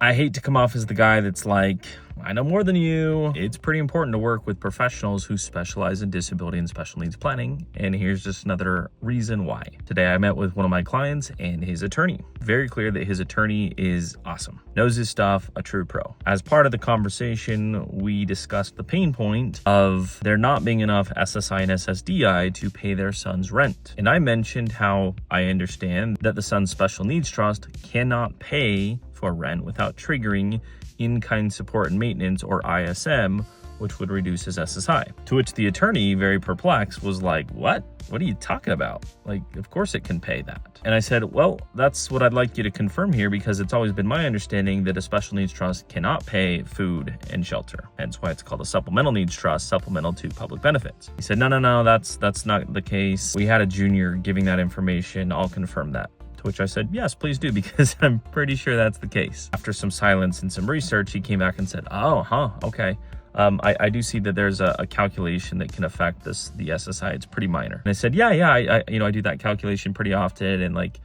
I hate to come off as the guy that's like, I know more than you. It's pretty important to work with professionals who specialize in disability and special needs planning. And here's just another reason why. Today, I met with one of my clients and his attorney. Very clear that his attorney is awesome. Knows his stuff, a true pro. As part of the conversation, we discussed the pain point of there not being enough SSI and SSDI to pay their son's rent. And I mentioned how I understand that the Son's Special Needs Trust cannot pay for rent without triggering in-kind support and maintenance, or ISM, which would reduce his SSI. To which the attorney, very perplexed, was like, what? What are you talking about? Like, of course it can pay that. And I said, well, that's what I'd like you to confirm here, because it's always been my understanding that a special needs trust cannot pay food and shelter. Hence why it's called a supplemental needs trust, supplemental to public benefits. He said, no, that's not the case. We had a junior giving that information. I'll confirm that. To which I said, yes, please do, because I'm pretty sure that's the case. After some silence and some research, he came back and said, okay. I do see that there's a calculation that can affect the SSI. It's pretty minor. And I said, I do that calculation pretty often. And like,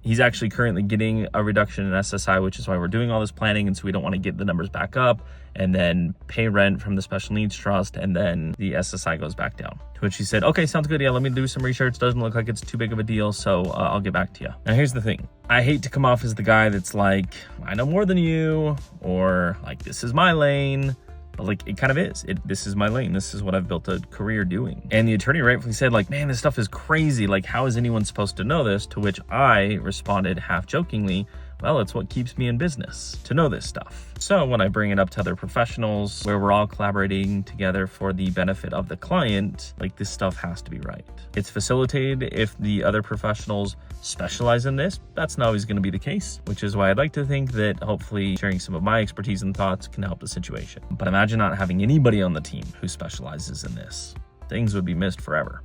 he's actually currently getting a reduction in SSI, which is why we're doing all this planning. And so we don't want to get the numbers back up and then pay rent from the special needs trust, and then the SSI goes back down. To which she said, okay, sounds good. Yeah, let me do some research. Doesn't look like it's too big of a deal, so I'll get back to you. Now, here's the thing. I hate to come off as the guy that's like, I know more than you, or like, this is my lane. But like, it kind of is. This is my lane. This is what I've built a career doing. And the attorney rightfully said, like, man, this stuff is crazy. Like, how is anyone supposed to know this? To which I responded half jokingly, well, it's what keeps me in business, to know this stuff. So when I bring it up to other professionals where we're all collaborating together for the benefit of the client, like, this stuff has to be right. It's facilitated if the other professionals specialize in this. That's not always going to be the case, which is why I'd like to think that hopefully sharing some of my expertise and thoughts can help the situation. But imagine not having anybody on the team who specializes in this. Things would be missed forever.